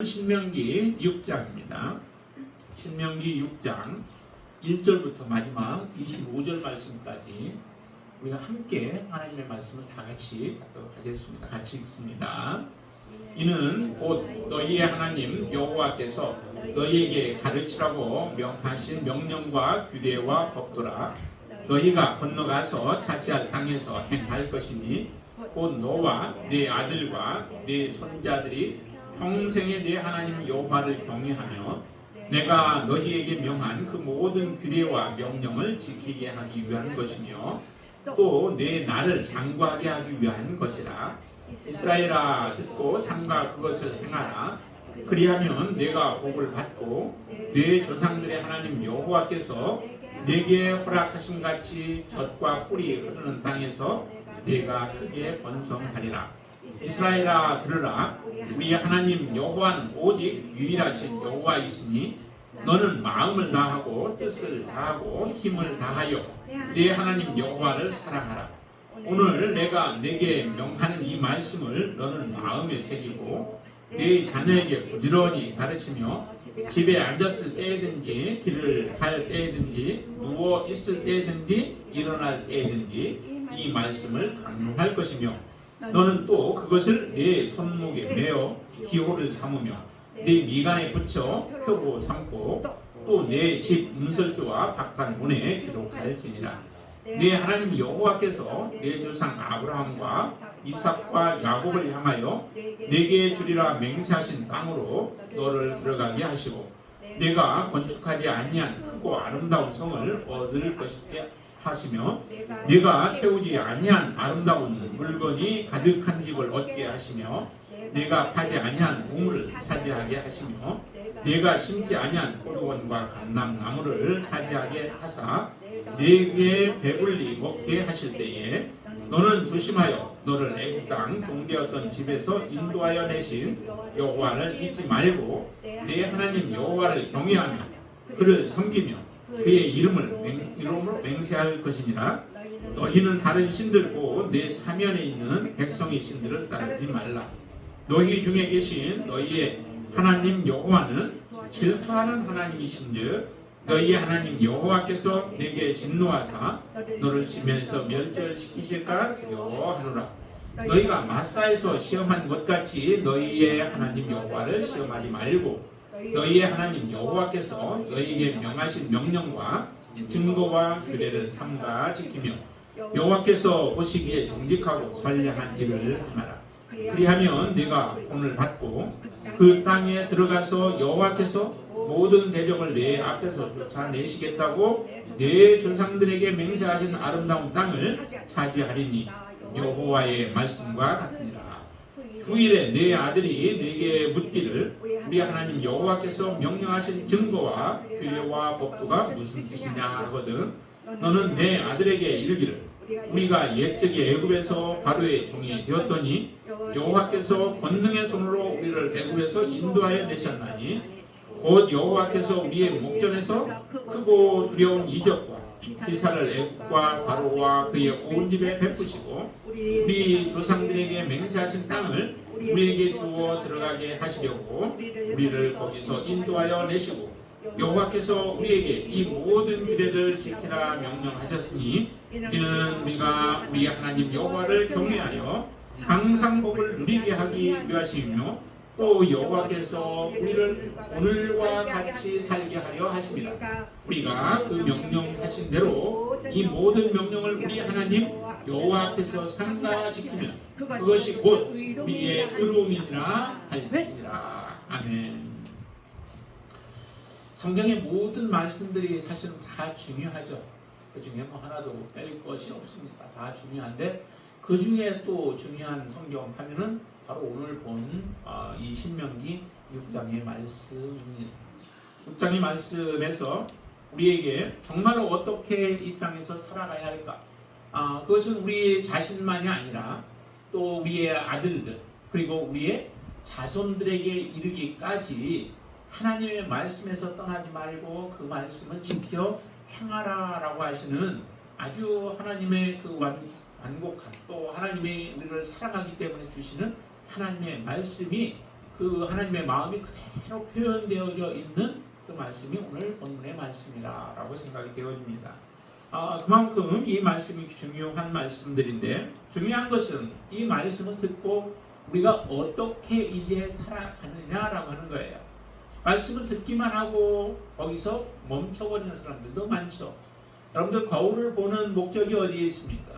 신명기 6장입니다. 신명기 6장 1절부터 마지막 25절 말씀까지 우리가 함께 하나님의 말씀을 다 같이 받도록 하겠습니다. 같이 읽습니다. 이는 곧 너희의 하나님 여호와께서 너희에게 가르치라고 명하신 명령과 규례와 법도라. 너희가 건너가서 차지할 땅에서 행할 것이니 곧 너와 네 아들과 네 손자들이 평생에 네 하나님 여호와를 경외하며 내가 너희에게 명한 그 모든 규례와 명령을 지키게 하기 위한 것이며 또 내 나를 장구하게 하기 위한 것이라. 이스라엘아 듣고 삼가 그것을 행하라. 그리하면 내가 복을 받고 네 조상들의 하나님 여호와께서 내게 허락하신 같이 젖과 꿀이 흐르는 땅에서 내가 크게 번성하리라. 이스라엘아 들으라. 우리 하나님 여호와는 오직 유일하신 여호와이시니 너는 마음을 다하고 뜻을 다하고 힘을 다하여 네 하나님 여호와를 사랑하라. 오늘 내가 내게 명하는 이 말씀을 너는 마음에 새기고 네 자녀에게 부지런히 가르치며 집에 앉았을 때든지 길을 갈 때든지 누워 있을 때든지 일어날 때든지 이 말씀을 강론할 것이며 너는 또 그것을 네 손목에 매어 기호를 삼으며 네 미간에 붙여 표고 삼고 또 내 집 문설주와 바깥 문에 기록할지니라. 네 하나님 여호와께서 네 조상 아브라함과 이삭과 야곱을 향하여 내게 주리라 맹세하신 땅으로 너를 들어가게 하시고 내가 건축하지 아니한 크고 아름다운 성을 얻을 것이게 하시며 내가 채우지 아니한 아름다운 물건이 가득한 집을 얻게 하시며 내가 파지 아니한 우물을 차지하게 하시며 내가 심지 아니한 포도원과 감람나무를 차지하게 하사 내게 배불리 먹게 하실 때에 너는 조심하여 너를 애굽 땅 종되었던 집에서 인도하여 내신 여호와를 잊지 말고 내 하나님 여호와를 경외하며 그를 섬기며 그의 이름을 맹세할 것이니라. 너희는 다른 신들고 내 사면에 있는 백성의 신들을 따르지 말라. 너희 중에 계신 너희의 하나님 여호와는 질투하는 하나님이신즉 너희의 하나님 여호와께서 내게 진노하사 너를 지면서 멸절시키실까 두려워하노라. 너희가 마사에서 시험한 것 같이 너희의 하나님 여호와를 시험하지 말고 너희의 하나님 여호와께서 너희에게 명하신 명령과 증거와 규례를 삼가 지키며 여호와께서 보시기에 정직하고 선량한 일을 행하라. 그리하면 네가 본을 받고 그 땅에 들어가서 여호와께서 모든 대적을 내 앞에서 쫓아내시겠다고 내 조상들에게 맹세하신 아름다운 땅을 차지하리니 여호와의 말씀과 같으니라. 후일에 내 아들이 내게 묻기를 우리 하나님 여호와께서 명령하신 증거와 규례와 법도가 무슨 뜻이냐 하거든 너는 내 아들에게 이르기를 우리가 옛적에 애굽에서 바로의 종이 되었더니 여호와께서 권능의 손으로 우리를 애굽에서 인도하여 내셨나니 곧 여호와께서 우리의 목전에서 크고 두려운 이적과 기사를 애굽과 바로와 그의 온 집에 베푸시고 우리 조상들에게 맹세하신 땅을 우리에게 주어 들어가게 하시려고 우리를 거기서 인도하여 내시고 여호와께서 우리에게 이 모든 규례를 지키라 명령하셨으니 이는 우리가 우리 하나님 여호와를 경외하여 항상 복을 누리게 하기 위하시며 또 여호와께서 우리를 오늘과 같이 살게 하려 하십니다. 우리가 그 명령하신 대로 이 모든 명령을 우리 하나님 여호와께서 삼가 지키면 그것이 곧 우리의 의로움이니라 할지니라. 아멘. 성경의 모든 말씀들이 사실은 다 중요하죠. 그 중에 뭐 하나도 뺄 것이 없습니다. 다 중요한데 그 중에 또 중요한 성경 하면은 바로 오늘 본 이 신명기 6장의 말씀입니다. 6장의 말씀에서 우리에게 정말로 어떻게 이 땅에서 살아가야 할까? 그것은 우리 자신만이 아니라 또 우리의 아들들 그리고 우리의 자손들에게 이르기까지 하나님의 말씀에서 떠나지 말고 그 말씀을 지켜 행하라라고 하시는 아주 하나님의 그 완곡한 또 하나님의 우리를 사랑하기 때문에 주시는 하나님의 말씀이 그 하나님의 마음이 그대로 표현되어져 있는 그 말씀이 오늘 본문의 말씀이라고 생각이 되어집니다. 그만큼 이 말씀이 중요한 말씀들인데, 중요한 것은 이 말씀을 듣고 우리가 어떻게 이제 살아가느냐라고 하는 거예요. 말씀을 듣기만 하고 거기서 멈춰버리는 사람들도 많죠. 여러분들 거울을 보는 목적이 어디에 있습니까?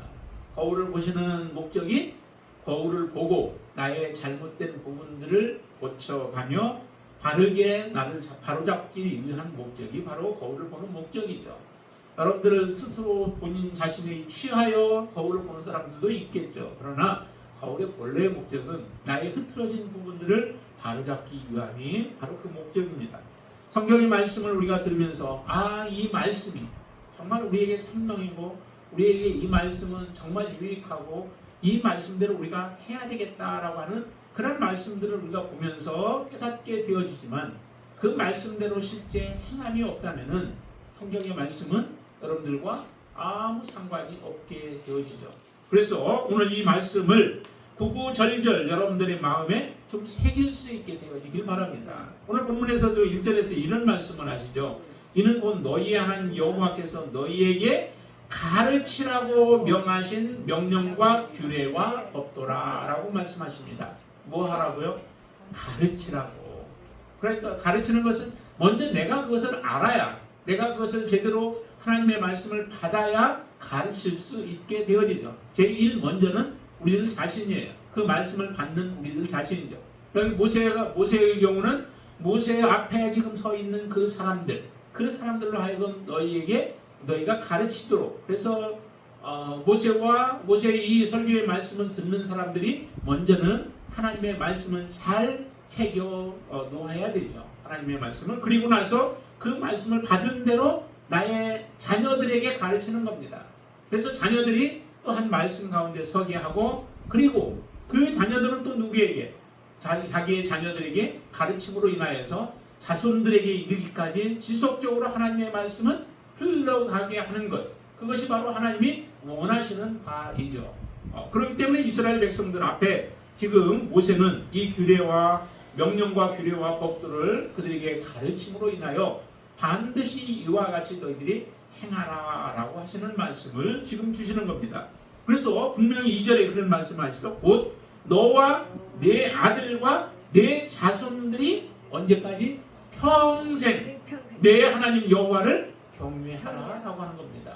거울을 보시는 목적이 거울을 보고 나의 잘못된 부분들을 고쳐가며 바르게 나를 바로잡기 위한 목적이 바로 거울을 보는 목적이죠. 여러분들 스스로 본인 자신이 취하여 거울을 보는 사람들도 있겠죠. 그러나 거울의 본래의 목적은 나의 흐트러진 부분들을 바로잡기 위함이 바로 그 목적입니다. 성경의 말씀을 우리가 들으면서 이 말씀이 정말 우리에게 생명이고 우리에게 이 말씀은 정말 유익하고 이 말씀대로 우리가 해야 되겠다라고 하는 그런 말씀들을 우리가 보면서 깨닫게 되어지지만 그 말씀대로 실제 행함이 없다면은 성경의 말씀은 여러분들과 아무 상관이 없게 되어지죠. 그래서 오늘 이 말씀을 구구절절 여러분들의 마음에 좀 새길 수 있게 되어지길 바랍니다. 오늘 본문에서도 1절에서 이런 말씀을 하시죠. 이는 곧 너희의 하나님 여호와께서 너희에게 가르치라고 명하신 명령과 규례와 법도라 라고 말씀하십니다. 뭐 하라고요? 가르치라고. 그러니까 가르치는 것은 먼저 내가 그것을 알아야, 내가 그것을 제대로 하나님의 말씀을 받아야 가르칠 수 있게 되어지죠. 제일 먼저는 우리들 자신이에요. 그 말씀을 받는 우리들 자신이죠. 여기 모세의 경우는 모세 앞에 지금 서 있는 그 사람들로 하여금 너희가 가르치도록. 그래서 모세의 이 설교의 말씀을 듣는 사람들이 먼저는 하나님의 말씀을 잘 새겨 놓아야 되죠. 하나님의 말씀을. 그리고 나서 그 말씀을 받은 대로 나의 자녀들에게 가르치는 겁니다. 그래서 자녀들이 또 한 말씀 가운데 서게 하고, 그리고 그 자녀들은 또 누구에게? 자기의 자녀들에게 가르침으로 인하여서 자손들에게 이르기까지 지속적으로 하나님의 말씀은 흘러가게 하는 것. 그것이 바로 하나님이 원하시는 바이죠. 그렇기 때문에 이스라엘 백성들 앞에 지금 모세는 이 규례와 명령과 규례와 법들을 그들에게 가르침으로 인하여 반드시 이와 같이 너희들이 행하라라고 하시는 말씀을 지금 주시는 겁니다. 그래서 분명히 2절에 그런 말씀을 하시죠. 곧 너와 내 아들과 내 자손들이 언제까지? 평생 내 하나님 여호와를 경외하라라고 하는 겁니다.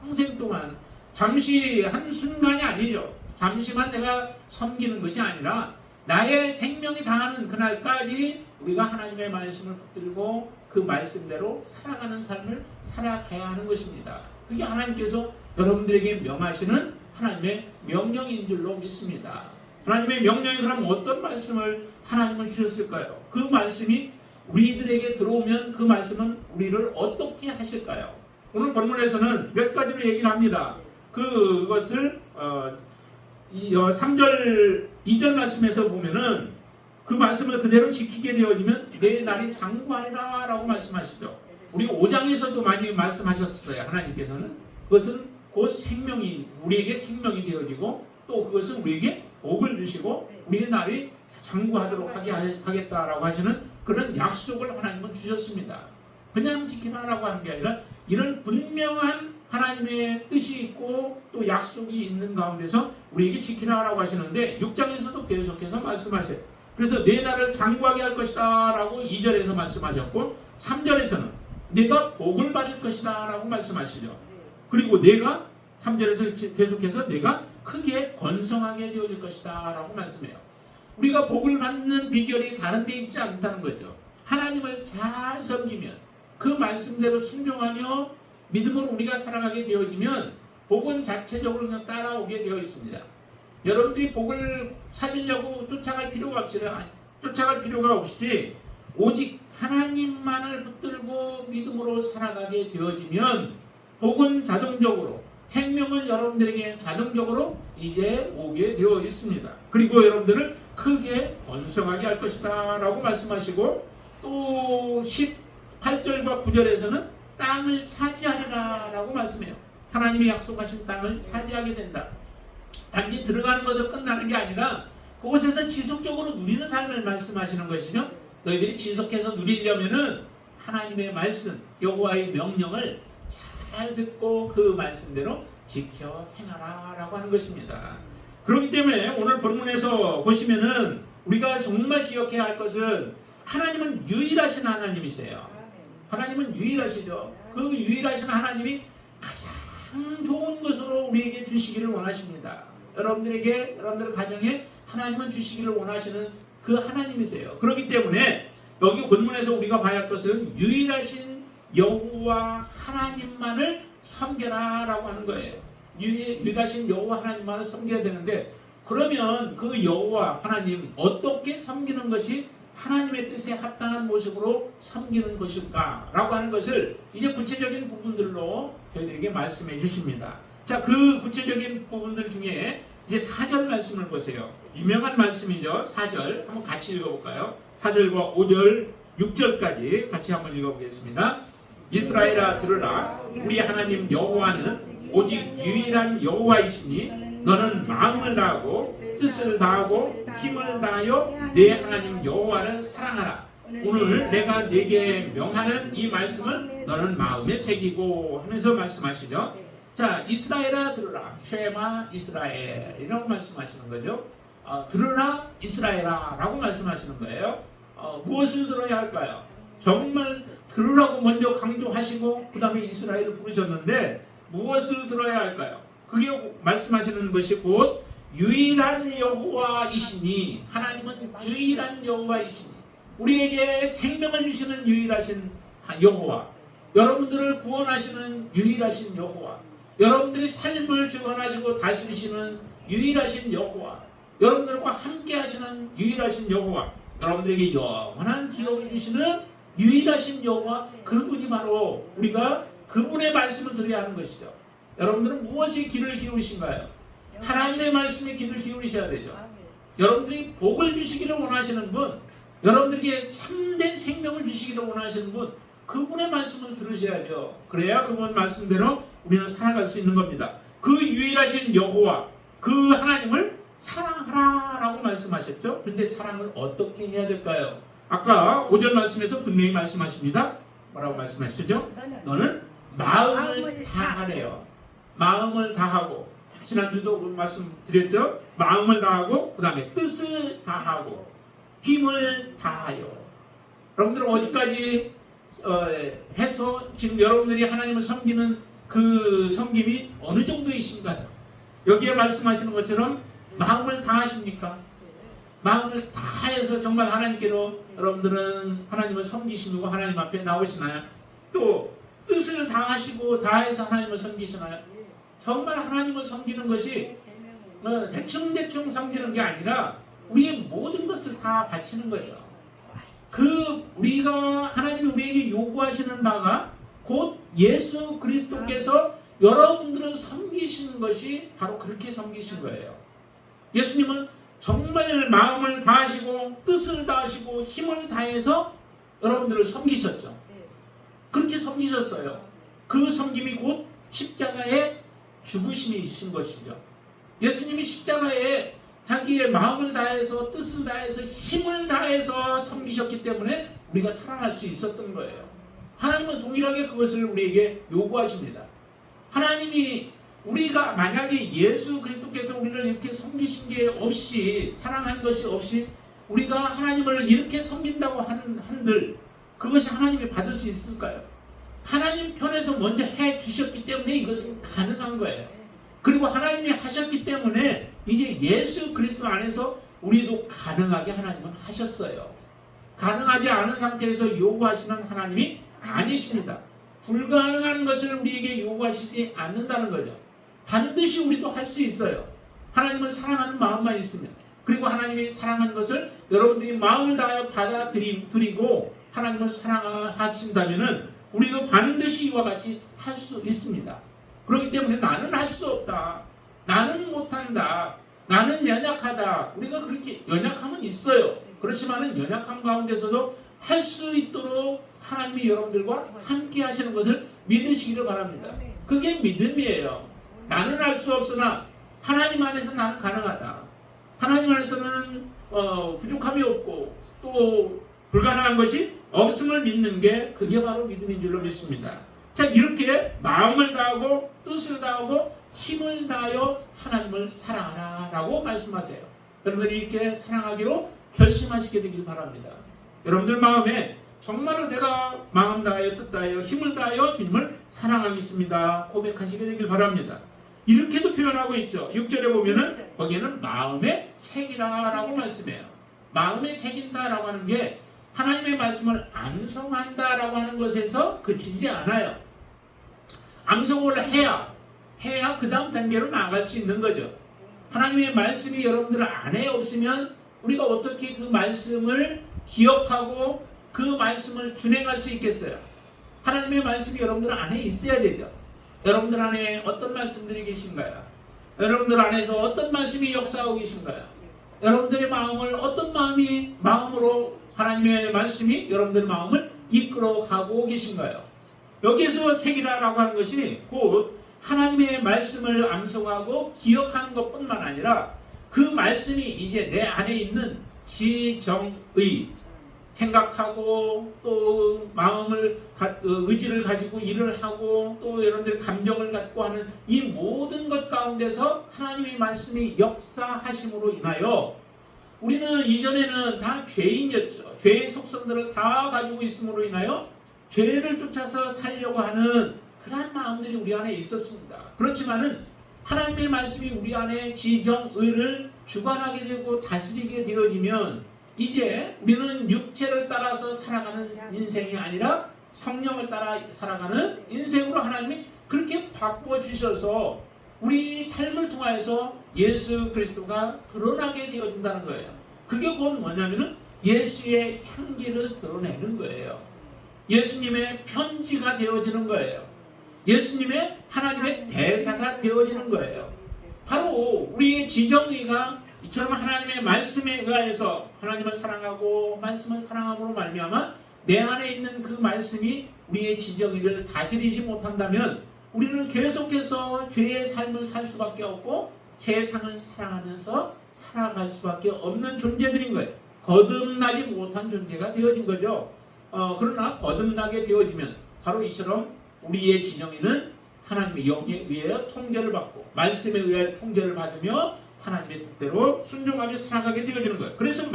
평생 동안, 잠시 한순간이 아니죠. 잠시만 내가 섬기는 것이 아니라 나의 생명이 다하는 그날까지 우리가 하나님의 말씀을 붙들고 그 말씀대로 살아가는 삶을 살아가야 하는 것입니다. 그게 하나님께서 여러분들에게 명하시는 하나님의 명령인 줄로 믿습니다. 하나님의 명령이 그럼 어떤 말씀을 하나님은 주셨을까요? 그 말씀이 우리들에게 들어오면 그 말씀은 우리를 어떻게 하실까요? 오늘 본문에서는 몇 가지로 얘기를 합니다. 그것을 3절 2절 말씀에서 보면은 그 말씀을 그대로 지키게 되어지면 내 날이 장구하리라 라고 말씀하시죠. 우리 5장에서도 많이 말씀하셨어요. 하나님께서는 그것은 곧 생명이, 우리에게 생명이 되어지고 또 그것은 우리에게 복을 주시고 우리의 날이 장구하도록 하겠다라고 하시는 그런 약속을 하나님은 주셨습니다. 그냥 지키라라고 하는 게 아니라 이런 분명한 하나님의 뜻이 있고 또 약속이 있는 가운데서 우리에게 지키라라고 하시는데 6장에서도 계속해서 말씀하세요. 그래서 내 날을 장구하게 할 것이다 라고 2절에서 말씀하셨고 3절에서는 내가 복을 받을 것이다 라고 말씀하시죠. 그리고 내가 3절에서 계속해서 내가 크게 번성하게 되어질 것이다 라고 말씀해요. 우리가 복을 받는 비결이 다른 데 있지 않다는 거죠. 하나님을 잘 섬기면 그 말씀대로 순종하며 믿음으로 우리가 살아가게 되어지면 복은 자체적으로 그냥 따라오게 되어 있습니다. 여러분들이 복을 찾으려고 쫓아갈 필요가 없이 오직 하나님만을 붙들고 믿음으로 살아가게 되어지면 복은 자동적으로, 생명은 여러분들에게 자동적으로 이제 오게 되어 있습니다. 그리고 여러분들을 크게 번성하게 할 것이다 라고 말씀하시고 또 18절과 9절에서는 땅을 차지하리라 라고 말씀해요. 하나님이 약속하신 땅을 차지하게 된다. 단지 들어가는 것으로 끝나는 게 아니라 그곳에서 지속적으로 누리는 삶을 말씀하시는 것이죠. 너희들이 지속해서 누리려면은 하나님의 말씀, 여호와의 명령을 잘 듣고 그 말씀대로 지켜 행하라 라고 하는 것입니다. 그렇기 때문에 오늘 본문에서 보시면은 우리가 정말 기억해야 할 것은 하나님은 유일하신 하나님이세요. 하나님은 유일하시죠. 그 유일하신 하나님이 가장 좋은 것으로 우리에게 주시기를 원하십니다. 여러분들 가정에 하나님은 주시기를 원하시는 그 하나님이세요. 그렇기 때문에 여기 본문에서 우리가 봐야 할 것은 유일하신 여호와 하나님만을 섬겨라 라고 하는 거예요. 유일하신 여호와 하나님만을 섬겨야 되는데, 그러면 그 여호와 하나님 어떻게 섬기는 것이 하나님의 뜻에 합당한 모습으로 섬기는 것일까 라고 하는 것을 이제 구체적인 부분들로 저희들에게 말씀해 주십니다. 자, 그 구체적인 부분들 중에 이제 4절 말씀을 보세요. 유명한 말씀이죠. 4절 한번 같이 읽어볼까요? 4절과 5절, 6절까지 같이 한번 읽어보겠습니다. 이스라엘아 들으라. 우리 하나님 여호와는 오직 유일한 여호와이시니 너는 마음을 다하고 뜻을 다하고 힘을 다하여 내 하나님 여호와를 사랑하라. 오늘 내가 네게 명하는 이 말씀을 너는 마음에 새기고 하면서 말씀하시죠. 자, 이스라엘아 들으라. 쉐마 이스라엘이라고 말씀하시는 거죠. 들으라 이스라엘아 라고 말씀하시는 거예요. 무엇을 들어야 할까요? 정말 들으라고 먼저 강조하시고 그 다음에 이스라엘을 부르셨는데 무엇을 들어야 할까요? 그게 말씀하시는 것이 곧 유일한 여호와이시니, 하나님은 유일한 여호와이시니, 우리에게 생명을 주시는 유일하신 여호와, 여러분들을 구원하시는 유일하신 여호와, 여러분들의 삶을 주관하시고 다스리시는 유일하신 여호와, 여러분들과 함께 하시는 유일하신 여호와, 여러분들에게 영원한 기업을 주시는 유일하신 여호와, 그분이 바로 우리가 그분의 말씀을 들어야 하는 것이죠. 여러분들은 무엇에 귀를 기울이신가요? 하나님의 말씀에 귀를 기울이셔야 되죠. 여러분들이 복을 주시기를 원하시는 분, 여러분들에게 참된 생명을 주시기를 원하시는 분, 그분의 말씀을 들으셔야죠. 그래야 그분 말씀대로 우리는 살아갈 수 있는 겁니다. 그 유일하신 여호와, 그 하나님을 사랑하라 라고 말씀하셨죠. 그런데 사랑을 어떻게 해야 될까요? 아까 5절 말씀에서 분명히 말씀하십니다. 뭐라고 말씀하시죠? 너는 마음을 다하래요. 마음을 다하고, 지난주도 말씀드렸죠. 마음을 다하고, 그 다음에 뜻을 다하고, 힘을 다하여. 여러분들은 어디까지 해서 지금 여러분들이 하나님을 섬기는 그 섬김이 어느 정도이신가요? 여기에 말씀하시는 것처럼 마음을 다하십니까? 마음을 다해서 정말 하나님께로 여러분들은 하나님을 섬기시고 하나님 앞에 나오시나요? 또 뜻을 다하시고 다해서 하나님을 섬기시나요? 정말 하나님을 섬기는 것이 대충 섬기는 게 아니라 우리의 모든 것을 다 바치는 거예요. 우리가 하나님이 우리에게 요구하시는 바가 곧 예수 그리스도께서 여러분들을 섬기시는 것이 바로 그렇게 섬기신 거예요. 예수님은 정말 마음을 다하시고 뜻을 다하시고 힘을 다해서 여러분들을 섬기셨죠. 그렇게 섬기셨어요. 그 섬김이 곧 십자가의 죽으심이신 것이죠. 예수님이 십자가에 자기의 마음을 다해서 뜻을 다해서 힘을 다해서 섬기셨기 때문에 우리가 살아날 수 있었던 거예요. 하나님은 동일하게 그것을 우리에게 요구하십니다. 하나님이 우리가 만약에 예수 그리스도께서 우리를 이렇게 섬기신 게 없이, 사랑한 것이 없이 우리가 하나님을 이렇게 섬긴다고 한들 그것이 하나님이 받을 수 있을까요? 하나님 편에서 먼저 해 주셨기 때문에 이것은 가능한 거예요. 그리고 하나님이 하셨기 때문에 이제 예수 그리스도 안에서 우리도 가능하게 하나님은 하셨어요. 가능하지 않은 상태에서 요구하시는 하나님이 아니십니다. 불가능한 것을 우리에게 요구하시지 않는다는 거죠. 반드시 우리도 할 수 있어요. 하나님을 사랑하는 마음만 있으면, 그리고 하나님이 사랑하는 것을 여러분들이 마음을 다하여 받아들이고 하나님을 사랑하신다면 우리도 반드시 이와 같이 할 수 있습니다. 그렇기 때문에 나는 할 수 없다, 나는 못한다, 나는 연약하다, 우리가 그렇게 연약함은 있어요. 그렇지만 연약함 가운데서도 할 수 있도록 하나님이 여러분들과 함께 하시는 것을 믿으시기를 바랍니다. 그게 믿음이에요. 나는 할 수 없으나 하나님 안에서 나는 가능하다. 하나님 안에서는 부족함이 없고 또 불가능한 것이 없음을 믿는 게 그게 바로 믿음인 줄로 믿습니다. 자, 이렇게 마음을 다하고 뜻을 다하고 힘을 다하여 하나님을 사랑하라 라고 말씀하세요. 여러분들이 이렇게 사랑하기로 결심하시게 되길 바랍니다. 여러분들 마음에 정말로 내가 마음 다하여 뜻 다하여 힘을 다하여 주님을 사랑하겠습니다 고백하시게 되길 바랍니다. 이렇게도 표현하고 있죠. 6절에 보면은 거기에는 마음에 새기라 라고 말씀해요. 마음에 새긴다 라고 하는 게 하나님의 말씀을 암송한다 라고 하는 것에서 그치지 않아요. 암송을 해야 그 다음 단계로 나아갈 수 있는 거죠. 하나님의 말씀이 여러분들 안에 없으면 우리가 어떻게 그 말씀을 기억하고 그 말씀을 준행할 수 있겠어요? 하나님의 말씀이 여러분들 안에 있어야 되죠. 여러분들 안에 어떤 말씀들이 계신가요? 여러분들 안에서 어떤 말씀이 역사하고 계신가요? 여러분들의 마음을 어떤 마음으로 하나님의 말씀이 여러분들의 마음을 이끌어가고 계신가요? 여기에서 새기라라고 하는 것이 곧 하나님의 말씀을 암송하고 기억하는 것뿐만 아니라 그 말씀이 이제 내 안에 있는 지정의 생각하고 또 마음을 의지를 가지고 일을 하고 또 여러분들의 감정을 갖고 하는 이 모든 것 가운데서 하나님의 말씀이 역사하심으로 인하여 우리는 이전에는 다 죄인이었죠. 죄의 속성들을 다 가지고 있음으로 인하여 죄를 쫓아서 살려고 하는 그러한 마음들이 우리 안에 있었습니다. 그렇지만은 하나님의 말씀이 우리 안에 지정의를 주관하게 되고 다스리게 되어지면 이제 우리는 육체를 따라서 살아가는 인생이 아니라 성령을 따라 살아가는 인생으로 하나님이 그렇게 바꾸어 주셔서 우리 삶을 통하여서 예수 그리스도가 드러나게 되어진다는 거예요. 그게 곧 뭐냐면은 예수의 향기를 드러내는 거예요. 예수님의 편지가 되어지는 거예요. 예수님의 하나님의 대사가 되어지는 거예요. 바로 우리의 지정의가 이처럼 하나님의 말씀에 의하여서 하나님을 사랑하고 말씀을 사랑함으로 말미암아 내 안에 있는 그 말씀이 우리의 지정의를 다스리지 못한다면 우리는 계속해서 죄의 삶을 살 수밖에 없고 세상을 사랑하면서 살아갈 수밖에 없는 존재들인 거예요. 거듭나지 못한 존재가 되어진 거죠. 그러나 거듭나게 되어지면 바로 이처럼 우리의 지정의는 하나님의 영에 의하여 통제를 받고 말씀에 의하여 통제를 받으며 하나님의 뜻대로 순종하며 살아가게 되어지는 거예요. 그래서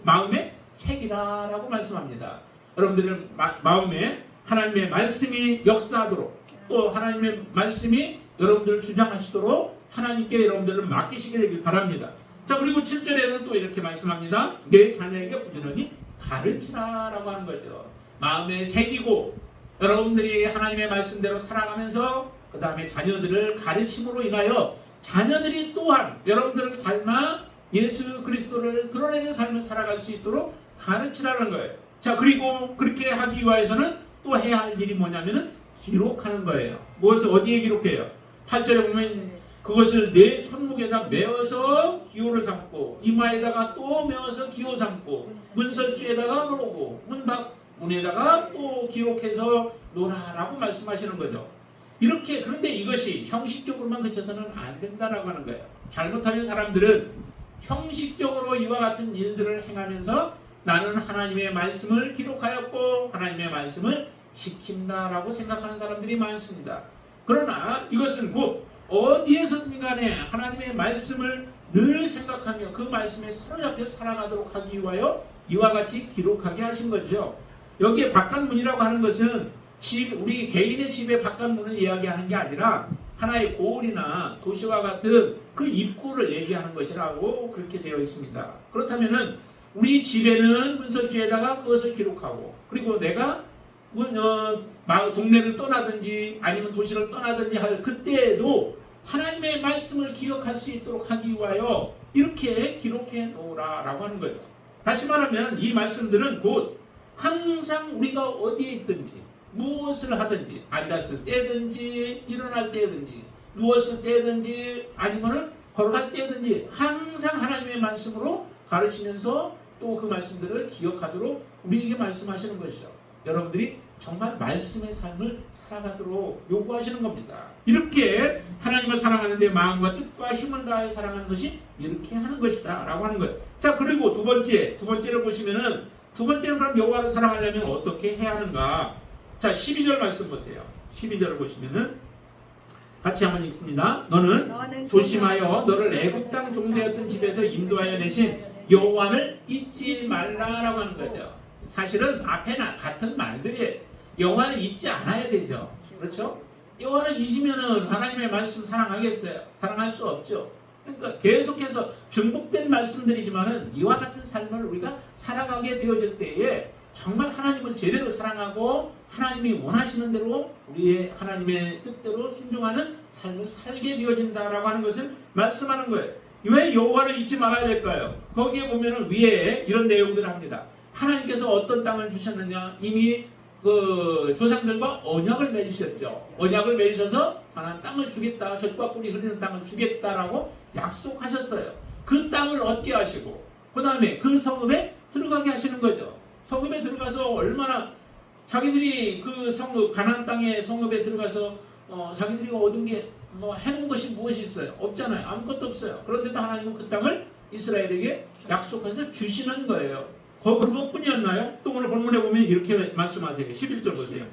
마음에 새기라라고 말씀합니다. 여러분들은 마음에 하나님의 말씀이 역사하도록 또 하나님의 말씀이 여러분들을 주장하시도록 하나님께 여러분들을 맡기시게 되길 바랍니다. 자, 그리고 7절에는 또 이렇게 말씀합니다. 내 자녀에게 부지런히 가르치라라고 하는 거죠. 마음에 새기고 여러분들이 하나님의 말씀대로 살아가면서 그 다음에 자녀들을 가르침으로 인하여 자녀들이 또한 여러분들을 닮아 예수 그리스도를 드러내는 삶을 살아갈 수 있도록 가르치라는 거예요. 자, 그리고 그렇게 하기 위해서는 또 해야 할 일이 뭐냐면은 기록하는 거예요. 무엇을 어디에 기록해요? 8절에 보면 그것을 내 손목에다 메어서 기호를 삼고 이마에다가 또 메어서 기호 삼고 문설주에다가 놓고 문에다가 또 기록해서 놓으라라고 말씀하시는 거죠. 이렇게 그런데 이것이 형식적으로만 그쳐서는 안 된다라고 하는 거예요. 잘못하면 사람들은 형식적으로 이와 같은 일들을 행하면서 나는 하나님의 말씀을 기록하였고 하나님의 말씀을 지킨다라고 생각하는 사람들이 많습니다. 그러나 이것은 곧 어디에서든 간에 하나님의 말씀을 늘 생각하며 그 말씀에 사로잡혀 살아가도록 하기 위하여 이와 같이 기록하게 하신 거죠. 여기에 바깥문이라고 하는 것은 우리 개인의 집의 바깥문을 이야기하는 게 아니라 하나의 고을이나 도시와 같은 그 입구를 얘기하는 것이라고 그렇게 되어 있습니다. 그렇다면은 우리 집에는 문설주에다가 그것을 기록하고 그리고 내가 동네를 떠나든지 아니면 도시를 떠나든지 할 그때에도 하나님의 말씀을 기억할 수 있도록 하기 위하여 이렇게 기록해 놓으라라고 하는 거죠. 다시 말하면 이 말씀들은 곧 항상 우리가 어디에 있든지 무엇을 하든지 앉았을 때든지 일어날 때든지 누웠을 때든지 아니면 걸어갈 때든지 항상 하나님의 말씀으로 가르치면서 또 그 말씀들을 기억하도록 우리에게 말씀하시는 것이죠. 여러분들이 정말 말씀의 삶을 살아가도록 요구하시는 겁니다. 이렇게 하나님을 사랑하는데 마음과 뜻과 힘을 다해 사랑하는 것이 이렇게 하는 것이다 라고 하는 거예요. 자, 그리고 두 번째를 보시면은, 두 번째는 그럼 여호와를 사랑하려면 어떻게 해야 하는가? 자, 12절 말씀 보세요. 12절을 보시면은 같이 한번 읽습니다. 너는 조심하여 너를 애굽 땅 종되었던 집에서 인도하여 내신 여호와를 잊지 말라라고 하는 거죠. 사실은 앞에나 같은 말들이 여호와를 잊지 않아야 되죠. 그렇죠? 여호와를 잊으면은 하나님의 말씀 사랑하겠어요? 사랑할 수 없죠. 그러니까 계속해서 중복된 말씀들이지만은 이와 같은 삶을 우리가 살아가게 되어질 때에 정말 하나님을 제대로 사랑하고 하나님이 원하시는 대로 우리의 하나님의 뜻대로 순종하는 삶을 살게 되어진다라고 하는 것을 말씀하는 거예요. 왜 여호와를 잊지 말아야 될까요? 거기에 보면은 위에 이런 내용들을 합니다. 하나님께서 어떤 땅을 주셨느냐? 이미 그 조상들과 언약을 맺으셨죠. 언약을 맺으셔서 하나님 땅을 주겠다, 젖과 꿀이 흐르는 땅을 주겠다라고 약속하셨어요. 그 땅을 얻게 하시고 그 다음에 그 성읍에 들어가게 하시는 거죠. 성읍에 들어가서 얼마나 자기들이 그 성읍, 가나안 땅의 성읍에 들어가서 자기들이 얻은 게 해놓은 것이 무엇이 있어요? 없잖아요. 아무것도 없어요. 그런데도 하나님은 그 땅을 이스라엘에게 약속해서 주시는 거예요. 그것뿐이었나요? 또 오늘 본문에 보면 이렇게 말씀하세요. 11절 보세요.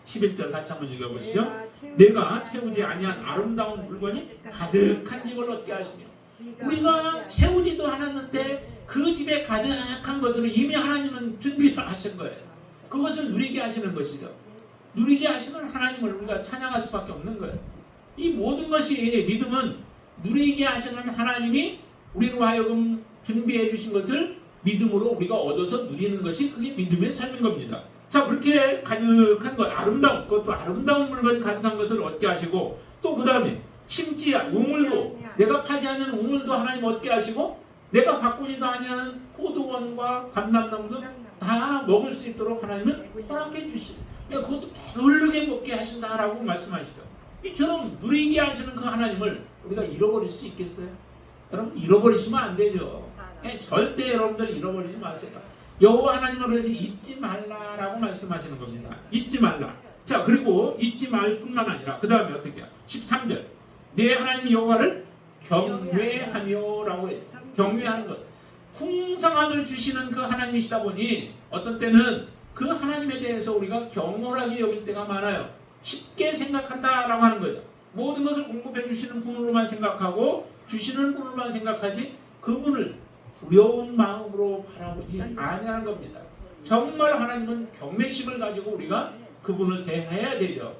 11절 같이 한번 읽어보시죠. 내가 채우지 아니한 아름다운 물건이 가득한 집을 얻게 하시며, 우리가 채우지도 않았는데 그 집에 가득한 것을 이미 하나님은 준비를 하신 거예요. 그것을 누리게 하시는 것이죠. 누리게 하시는 하나님을 우리가 찬양할 수밖에 없는 거예요. 이 모든 것이 믿음은 누리게 하시는 하나님이 우리로 하여금 준비해 주신 것을 믿음으로 우리가 얻어서 누리는 것이 그게 믿음의 삶인 겁니다. 자, 그렇게 가득한 것, 아름다운, 그것도 아름다운 물건이 가득한 것을 얻게 하시고, 또 그 다음에 심지 우물도, 내가 파지 않는 우물도 하나님 얻게 하시고, 내가 가꾸지도 아니하는 포도원과 감람나무도 다 먹을 수 있도록 하나님은 허락해 주시고, 그것도 배부르게 먹게 하신다라고 말씀하시죠. 이처럼 누리게 하시는 그 하나님을 우리가 잃어버릴 수 있겠어요? 여러분, 잃어버리시면 안 되죠. 절대 여러분들 잃어버리지 마세요. 여호와 하나님을 그래서 잊지 말라라고 말씀하시는 겁니다. 잊지 말라. 자, 그리고 잊지 말 뿐만 아니라 그 다음에 어떻게 해요? 13절 내 하나님 여호와를 경외하며라고 해요. 경외하는 것. 풍성함을 주시는 그 하나님이시다 보니 어떤 때는 그 하나님에 대해서 우리가 경홀하게 여길 때가 많아요. 쉽게 생각한다라고 하는 거죠. 모든 것을 공급해 주시는 분으로만 생각하고 주시는 분으로만 생각하지 그분을 두려운 마음으로 바라보지 아니하는 겁니다. 정말 하나님은 경외심을 가지고 우리가 그분을 대해야 되죠.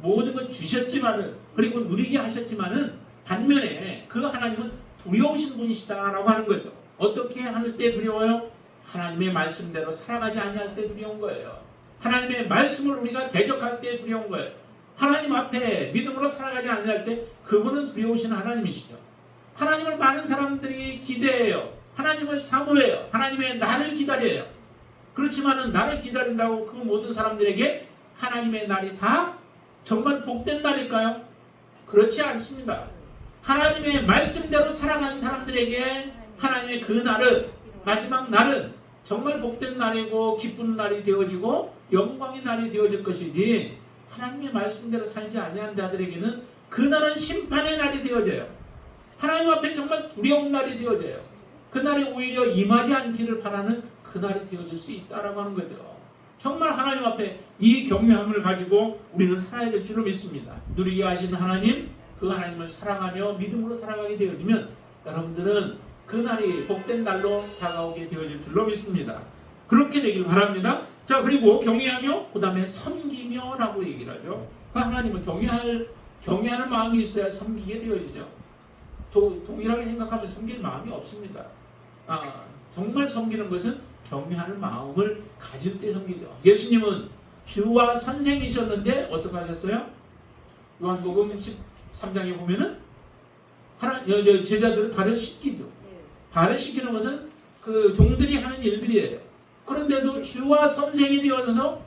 모든 걸 주셨지만은, 그리고 누리게 하셨지만은 반면에 그 하나님은 두려우신 분이시다라고 하는 거죠. 어떻게 할 때 두려워요? 하나님의 말씀대로 살아가지 아니할 때 두려운 거예요. 하나님의 말씀을 우리가 대적할 때 두려운 거예요. 하나님 앞에 믿음으로 살아가지 아니할 때 그분은 두려우신 하나님이시죠. 하나님을 많은 사람들이 기대해요. 하나님을 사모해요. 하나님의 날을 기다려요. 그렇지만은 나를 기다린다고 그 모든 사람들에게 하나님의 날이 다 정말 복된 날일까요? 그렇지 않습니다. 하나님의 말씀대로 살아간 사람들에게 하나님의 그 날은, 마지막 날은 정말 복된 날이고 기쁜 날이 되어지고 영광의 날이 되어질 것이지, 하나님의 말씀대로 살지 아니한 자들에게는 그 날은 심판의 날이 되어져요. 하나님 앞에 정말 두려운 날이 되어져요. 그날이 오히려 임하지 않기를 바라는 그날이 되어질 수 있다라고 하는 거죠. 정말 하나님 앞에 이 경외함을 가지고 우리는 살아야 될 줄로 믿습니다. 누리게 하신 하나님, 그 하나님을 사랑하며 믿음으로 살아가게 되어지면 여러분들은 그날이 복된 날로 다가오게 되어질 줄로 믿습니다. 그렇게 되길 바랍니다. 자, 그리고 경외하며 그 다음에 섬기며 라고 얘기를 하죠. 그 하나님을 경외하는 마음이 있어야 섬기게 되어지죠. 동일하게 생각하면 섬길 마음이 없습니다. 정말 섬기는 것은 경외하는 마음을 가질 때 섬기죠. 예수님은 주와 선생이셨는데 어떻게 하셨어요? 요한복음 13장에 보면은 제자들을 발을 씻기죠. 발을 씻기는 것은 그 종들이 하는 일들이에요. 그런데도 주와 선생이 되어서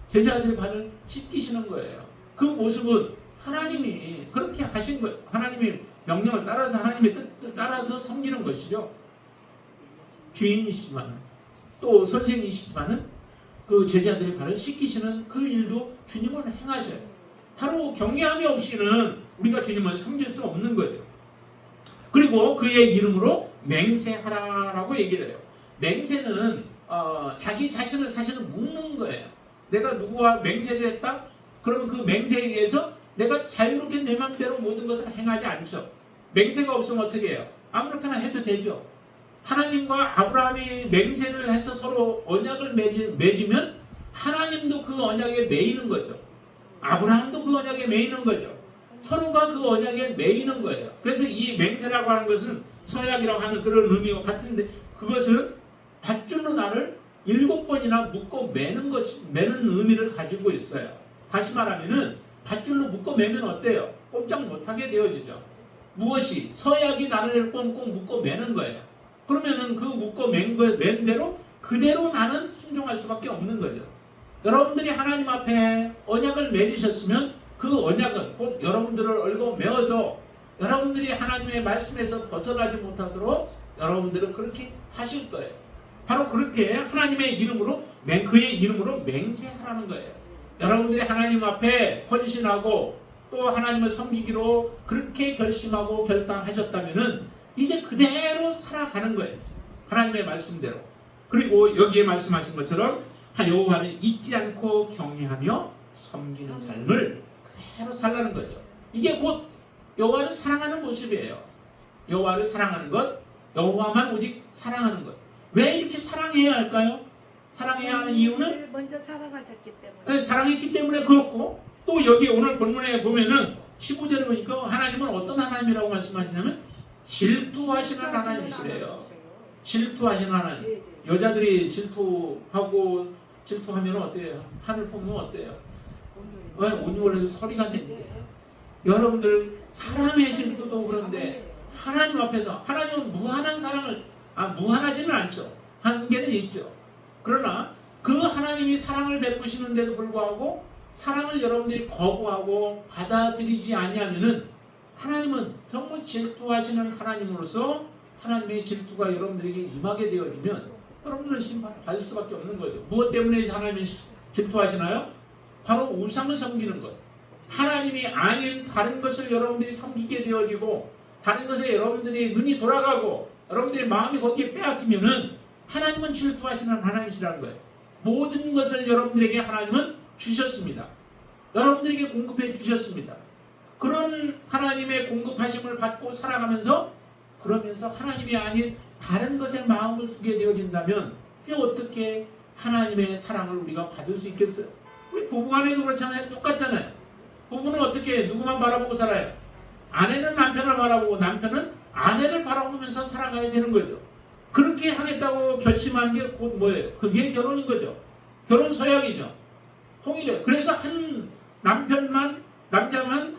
제자들의 발을 씻기시는 거예요. 그 모습은 하나님이 그렇게 하신 거예요. 하나님의 명령을 따라서, 하나님의 뜻을 따라서 섬기는 것이죠. 주인이시지만 또 선생이시지만은 그 제자들의 발을 씻기시는 그 일도 주님은 행하셔요. 바로 경외함이 없이는 우리가 주님을 섬길 수 없는 거죠. 그리고 그의 이름으로 맹세하라라고 얘기를 해요. 맹세는 자기 자신을 사실은 묻는 거예요. 내가 누구와 맹세를 했다? 그러면 그 맹세에 의해서 내가 자유롭게 내 맘대로 모든 것을 행하지 않죠. 맹세가 없으면 어떻게 해요? 아무렇게나 해도 되죠. 하나님과 아브라함이 맹세를 해서 서로 언약을 맺으면 하나님도 그 언약에 매이는 거죠. 아브라함도 그 언약에 매이는 거죠. 서로가 그 언약에 매이는 거예요. 그래서 이 맹세라고 하는 것은 서약이라고 하는 그런 의미와 같은데, 그것은 밧줄로 나를 7번이나 묶어 매는 의미를 가지고 있어요. 다시 말하면은 밧줄로 묶어 매면 어때요? 꼼짝 못하게 되어지죠. 무엇이? 서약이 나를 꽁꽁 묶어 매는 거예요. 그러면은 그 묶어 맨 대로 그대로 나는 순종할 수밖에 없는 거죠. 여러분들이 하나님 앞에 언약을 맺으셨으면 그 언약은 곧 여러분들을 얽어 메어서 여러분들이 하나님의 말씀에서 벗어나지 못하도록 여러분들은 그렇게 하실 거예요. 바로 그렇게 하나님의 이름으로, 그의 이름으로 맹세하라는 거예요. 여러분들이 하나님 앞에 헌신하고 또 하나님을 섬기기로 그렇게 결심하고 결단하셨다면은 이제 그대로 살아가는 거예요. 하나님의 말씀대로. 그리고 여기에 말씀하신 것처럼 여호와를 잊지 않고 경외하며 섬기는 삶을 그대로 살라는 거죠. 이게 곧 여호와를 사랑하는 모습이에요. 여호와를 사랑하는 것, 여호와만 오직 사랑하는 것. 왜 이렇게 사랑해야 할까요? 사랑해야 하는 이유는 먼저 사랑하셨기 때문에. 네, 사랑했기 때문에 그렇고, 또 여기 오늘 본문에 보면은 15절에 보니까 하나님은 어떤 하나님이라고 말씀하시냐면 질투하시는 하나님이시래요. 질투하시는 하나님. 여자들이 질투하면 어때요? 하늘 보면 어때요? 온유월에도 소리가 내는데, 여러분들 사람의 질투도 그런데 하나님 앞에서, 하나님은 무한한 사랑을, 무한하지는 않죠. 한계는 있죠. 그러나 그 하나님이 사랑을 베푸시는데도 불구하고 사랑을 여러분들이 거부하고 받아들이지 아니하면은 하나님은 정말 질투하시는 하나님으로서 하나님의 질투가 여러분들에게 임하게 되어지면 여러분들은 심판받을 수밖에 없는 거죠. 무엇 때문에 하나님이 질투하시나요? 바로 우상을 섬기는 것. 하나님이 아닌 다른 것을 여러분들이 섬기게 되어지고 다른 것에 여러분들이 눈이 돌아가고 여러분들의 마음이 거기에 빼앗기면은 하나님은 질투하시는 하나님이시라는 거예요. 모든 것을 여러분들에게 하나님은 주셨습니다. 여러분들에게 공급해 주셨습니다. 그런 하나님의 공급하심을 받고 살아가면서, 그러면서 하나님이 아닌 다른 것에 마음을 두게 되어진다면 그게 어떻게 하나님의 사랑을 우리가 받을 수 있겠어요? 우리 부부간에도 그렇잖아요. 똑같잖아요. 부부는 어떻게 누구만 바라보고 살아요? 아내는 남편을 바라보고 남편은 아내를 바라보면서 살아가야 되는 거죠. 그렇게 하겠다고 결심하는 게 곧 뭐예요? 그게 결혼인 거죠. 결혼 서약이죠. 통일해요. 그래서 한 남자만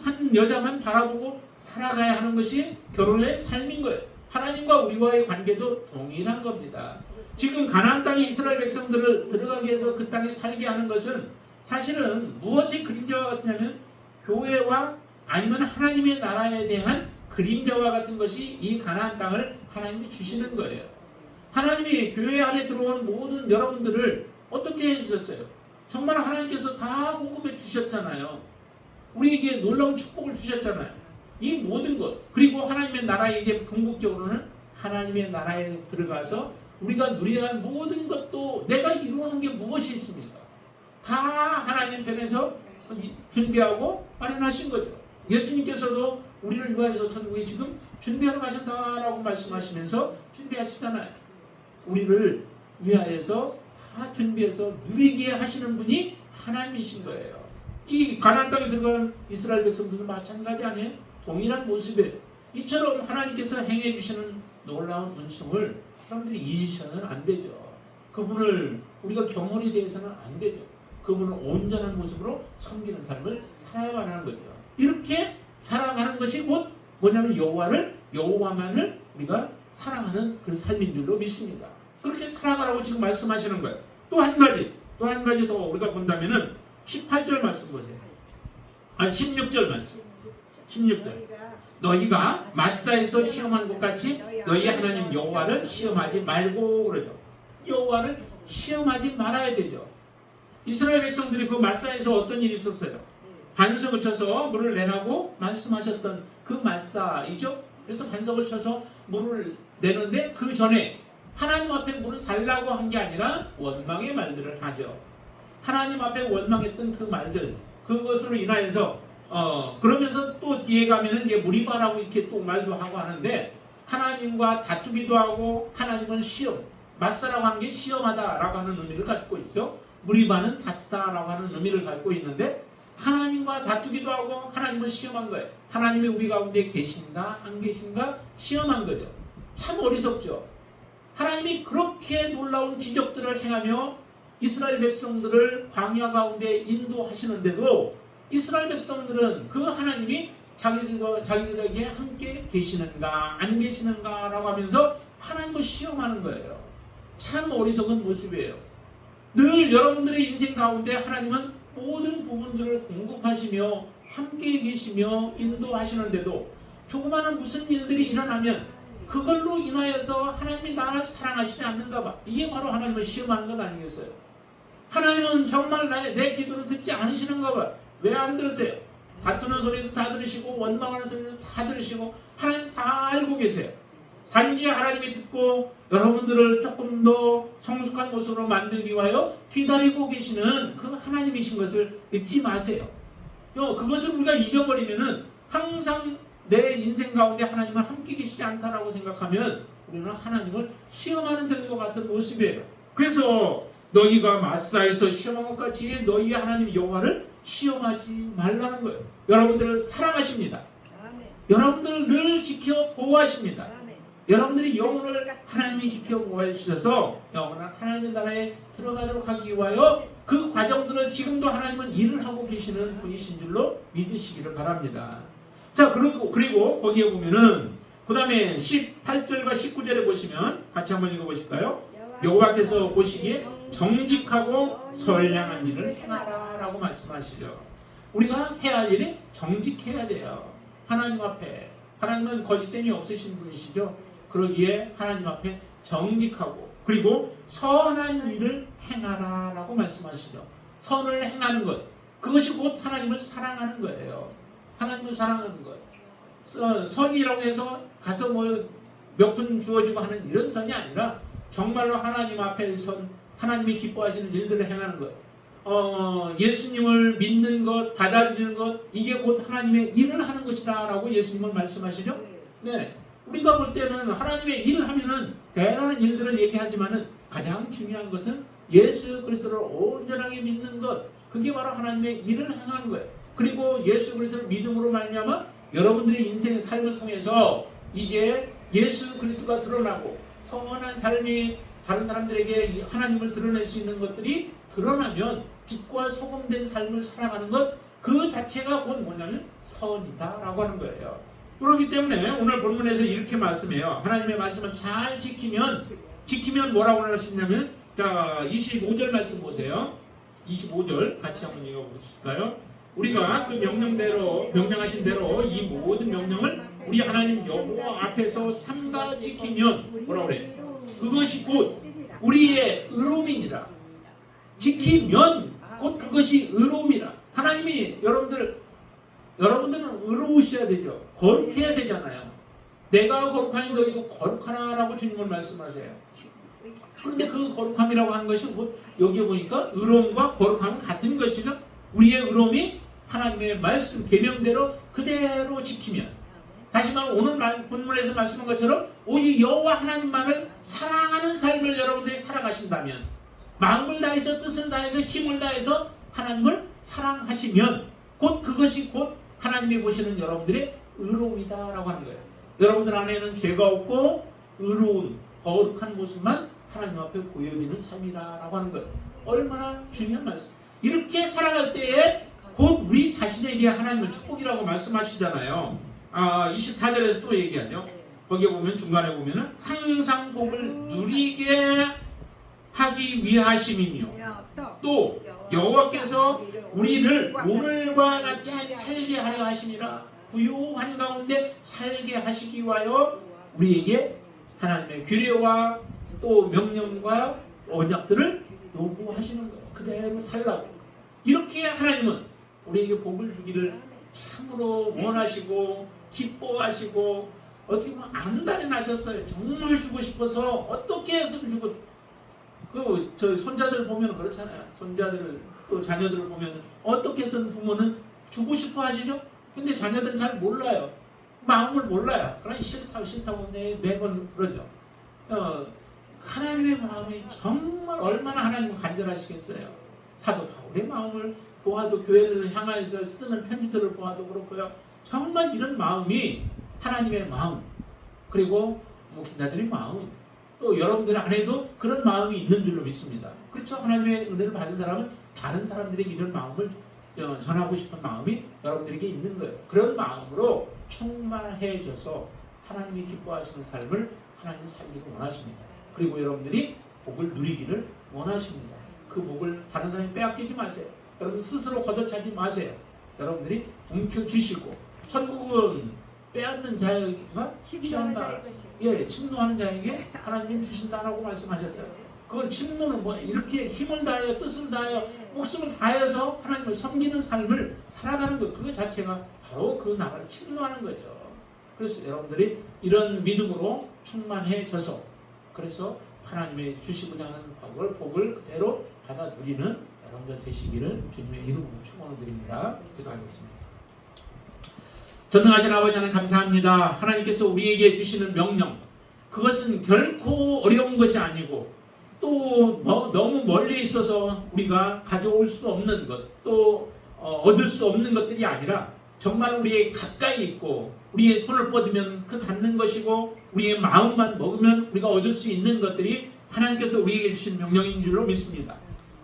한 여자만 바라보고 살아가야 하는 것이 결혼의 삶인 거예요. 하나님과 우리와의 관계도 동일한 겁니다. 지금 가나안 땅에 이스라엘 백성들을 들어가게 해서 그 땅에 살게 하는 것은 사실은 무엇의 그림자와 같으냐면 교회와 아니면 하나님의 나라에 대한 그림자와 같은 것이 이 가나안 땅을 하나님이 주시는 거예요. 하나님이 교회 안에 들어온 모든 여러분들을 어떻게 해주셨어요? 정말 하나님께서 다 공급해 주셨잖아요. 우리에게 놀라운 축복을 주셨잖아요. 이 모든 것, 그리고 하나님의 나라에게 궁극적으로는 하나님의 나라에 들어가서 우리가 누려야 할 모든 것도 내가 이루는 게 무엇이 있습니까? 다 하나님 편에서 준비하고 마련하신 거죠. 예수님께서도 우리를 위하여서 천국에 지금 준비하러 가셨다라고 말씀하시면서 준비하시잖아요. 우리를 위하여서 다 준비해서 누리게 하시는 분이 하나님이신 거예요. 이 가나안 땅에 들어간 이스라엘 백성들도 마찬가지 아니에요? 동일한 모습이에요. 이처럼 하나님께서 행해 주시는 놀라운 은총을 사람들이 잊으셔서는 안 되죠. 그분을 우리가 경홀히 대해서는 안 되죠. 그분을 온전한 모습으로 섬기는 삶을 살아야만 하는 거죠. 이렇게 살아가는 것이 곧 뭐냐면 여호와만을 우리가 사랑하는 그 삶인 줄로 믿습니다. 그렇게 살아가라고 지금 말씀하시는 거예요. 또 한 가지 더 우리가 본다면은 18절 말씀 보세요. 16절 말씀. 16절. 너희가 마사에서 시험한 것 같이 너희 하나님 여호와를 시험하지 말고 그러죠. 여호와를 시험하지 말아야 되죠. 이스라엘 백성들이 그 마사에서 어떤 일이 있었어요? 반석을 쳐서 물을 내라고 말씀하셨던 그 마사이죠. 그래서 반석을 쳐서 물을 내는데 그 전에 하나님 앞에 물을 달라고 한 게 아니라 원망의 말들을 하죠. 하나님 앞에 원망했던 그 말들, 그것으로 인하여서 그러면서 또 뒤에 가면은 이제 무리바라고 이렇게 또 말도 하고 하는데, 하나님과 다투기도 하고, 하나님은 시험, 맞서라고 하는 게 시험하다라고 하는 의미를 갖고 있죠. 무리바는 다투다라고 하는 의미를 갖고 있는데, 하나님과 다투기도 하고 하나님을 시험한 거예요. 하나님이 우리 가운데 계신가 안 계신가 시험한 거죠. 참 어리석죠. 하나님이 그렇게 놀라운 기적들을 행하며 이스라엘 백성들을 광야 가운데 인도하시는데도 이스라엘 백성들은 그 하나님이 자기들에게 함께 계시는가 안 계시는가 라고 하면서 하나님을 시험하는 거예요. 참 어리석은 모습이에요. 늘 여러분들의 인생 가운데 하나님은 모든 부분들을 공급하시며 함께 계시며 인도하시는데도 조그마한 무슨 일들이 일어나면 그걸로 인하여서 하나님이 나를 사랑하시지 않는가 봐. 이게 바로 하나님을 시험하는 것 아니겠어요? 하나님은 정말 내 기도를 듣지 않으시는가 봐. 왜 안 들으세요? 다투는 소리도 다 들으시고 원망하는 소리도 다 들으시고 하나님 다 알고 계세요. 단지 하나님이 듣고 여러분들을 조금 더 성숙한 모습으로 만들기 위하여 기다리고 계시는 그 하나님이신 것을 잊지 마세요. 그것을 우리가 잊어버리면은 항상 내 인생 가운데 하나님은 함께 계시지 않다라고 생각하면 우리는 하나님을 시험하는 자들과 같은 모습이에요. 그래서 너희가 마사에서 시험한 것 같이 너희 하나님 여호와를 시험하지 말라는 거예요. 여러분들을 사랑하십니다. 아멘. 여러분들을 늘 지켜 보호하십니다. 아멘. 여러분들이 영혼을 하나님이 지켜 보호해 주셔서 영원한 하나님의 나라에 들어가도록 하기 위하여 그 과정들은 지금도 하나님은 일을 하고 계시는 분이신 줄로 믿으시기를 바랍니다. 자, 그리고 거기에 보면은 그 다음에 18절과 19절에 보시면 같이 한번 읽어보실까요? 여호와께서 보시기에 정직하고 선량한 일을 행하라 라고 말씀하시죠. 우리가 해야 할 일이 정직해야 돼요. 하나님 앞에. 하나님은 거짓됨이 없으신 분이시죠. 그러기에 하나님 앞에 정직하고 그리고 선한 일을 행하라 라고 말씀하시죠. 선을 행하는 것, 그것이 곧 하나님을 사랑하는 거예요. 하나님을 사랑하는 거예요. 선이라고 해서 가서 몇 푼 주어지고 하는 이런 선이 아니라 정말로 하나님 앞에 선, 하나님이 기뻐하시는 일들을 행하는 것, 예수님을 믿는 것, 받아들이는 것, 이게 곧 하나님의 일을 하는 것이다 라고 예수님은 말씀하시죠. 네, 우리가 볼 때는 하나님의 일을 하면은 대단한 일들을 얘기하지만은 가장 중요한 것은 예수 그리스도를 온전하게 믿는 것, 그게 바로 하나님의 일을 행하는 거예요. 그리고 예수 그리스도를 믿음으로 말미암아 여러분들의 인생의 삶을 통해서 이제 예수 그리스도가 드러나고 선한 삶이 다른 사람들에게 하나님을 드러낼 수 있는 것들이 드러나면 빛과 소금된 삶을 살아가는 것, 그 자체가 곧 뭐냐면 선이다라고 하는 거예요. 그렇기 때문에 오늘 본문에서 이렇게 말씀해요. 하나님의 말씀을 잘 지키면 뭐라고 하시냐면, 자 25절 말씀 보세요. 25절 같이 한번 읽어보실까요? 우리가 그 명령하신 대로 이 모든 명령을 우리 하나님 여호와 앞에서 삼가 지키면 뭐라 그래? 그것이 곧 우리의 의로움이니라. 지키면 곧 그것이 의로움이라. 하나님이 여러분들은 의로우셔야 되죠. 거룩해야 되잖아요. 내가 거룩하니 너희도 거룩하라라고 주님은 말씀하세요. 그런데 그 거룩함이라고 하는 것이 뭐 여기 보니까 의로움과 거룩함은 같은 것이죠. 우리의 의로움이 하나님의 말씀 계명대로 그대로 지키면, 다시 말하면 오늘 본문에서 말씀한 것처럼 오직 여호와 하나님만을 사랑하는 삶을 여러분들이 살아가신다면, 마음을 다해서 뜻을 다해서 힘을 다해서 하나님을 사랑하시면 곧 그것이 곧 하나님이 보시는 여러분들의 의로움이다라고 하는 거예요. 여러분들 안에는 죄가 없고 의로운 거룩한 모습만 하나님 앞에 보여지는 삶이다라고 하는 거예요. 얼마나 중요한 말씀. 이렇게 살아갈 때에 곧 우리 자신에게 하나님은 축복이라고 말씀하시잖아요. 24절에서 또 얘기하죠. 거기에 보면 중간에 보면은 항상 복을 누리게 하기 위하심이며 또 여호와께서 우리를 오늘과 같이 살게 하려 하시니라. 부유한 가운데 살게 하시기 위하여 우리에게 하나님의 규례와 또 명령과 언약들을 요구하시는 거예요. 그대로 살라고. 이렇게 하나님은 우리에게 복을 주기를 참으로 원하시고 기뻐하시고 어떻게 보면 안달이 나셨어요. 정말 주고 싶어서 어떻게 해서든 주고. 저 손자들 보면 그렇잖아요. 손자들 또 자녀들을 보면 어떻게 해서든 부모는 주고 싶어 하시죠. 근데 자녀들은 잘 몰라요. 마음을 몰라요. 그러니 싫다고 매번 그러죠. 하나님의 마음이 정말 얼마나 하나님은 간절하시겠어요. 사도 바울의 마음을 보아도 교회를 향해서 쓰는 편지들을 보아도 그렇고요. 정말 이런 마음이 하나님의 마음, 그리고 목회자들의 마음, 또 여러분들 안에도 그런 마음이 있는 줄로 믿습니다. 그렇죠? 하나님의 은혜를 받은 사람은 다른 사람들에게 이런 마음을 전하고 싶은 마음이 여러분들에게 있는 거예요. 그런 마음으로 충만해져서 하나님이 기뻐하시는 삶을 하나님이 살기를 원하십니다. 그리고 여러분들이 복을 누리기를 원하십니다. 그 복을 다른 사람이 빼앗기지 마세요. 여러분 스스로 걷어차지 마세요. 여러분들이 움켜쥐시고, 천국은 빼앗는 자가 취한다. 예, 침노하는 자에게 하나님 주신다라고 말씀하셨죠. 그건 침노는 뭐 이렇게 힘을 다하여 뜻을 다하여 목숨을 다해서 하나님을 섬기는 삶을 살아가는 것, 그거 자체가 바로 그 나라를 침노하는 거죠. 그래서 여러분들이 이런 믿음으로 충만해져서, 그래서 하나님의 주시고자 하는 복을 그대로 받아 누리는 여러분들 되시기를 주님의 이름으로 축원을 드립니다. 기도하겠습니다. 전능하신 아버지 하나님 감사합니다. 하나님께서 우리에게 주시는 명령, 그것은 결코 어려운 것이 아니고 또 너무 멀리 있어서 우리가 가져올 수 없는 것, 또 얻을 수 없는 것들이 아니라 정말 우리의 가까이 있고 우리의 손을 뻗으면 그 닿는 것이고 우리의 마음만 먹으면 우리가 얻을 수 있는 것들이 하나님께서 우리에게 주신 명령인 줄로 믿습니다.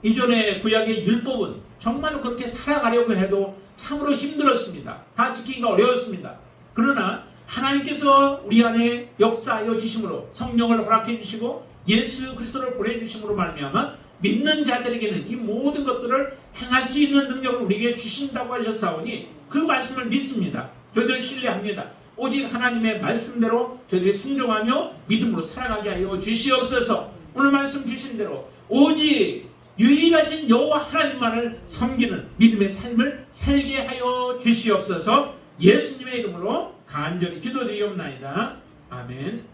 이전에 구약의 율법은 정말로 그렇게 살아가려고 해도 참으로 힘들었습니다. 다 지키기가 어려웠습니다. 그러나 하나님께서 우리 안에 역사하여 주심으로, 성령을 허락해 주시고 예수 그리스도를 보내주심으로 말미암아 믿는 자들에게는 이 모든 것들을 행할 수 있는 능력을 우리에게 주신다고 하셨사오니 그 말씀을 믿습니다. 저희들 신뢰합니다. 오직 하나님의 말씀대로 저희들이 순종하며 믿음으로 살아가게 하여 주시옵소서. 오늘 말씀 주신 대로 오직 유일하신 여호와 하나님만을 섬기는 믿음의 삶을 살게 하여 주시옵소서. 예수님의 이름으로 간절히 기도드리옵나이다. 아멘.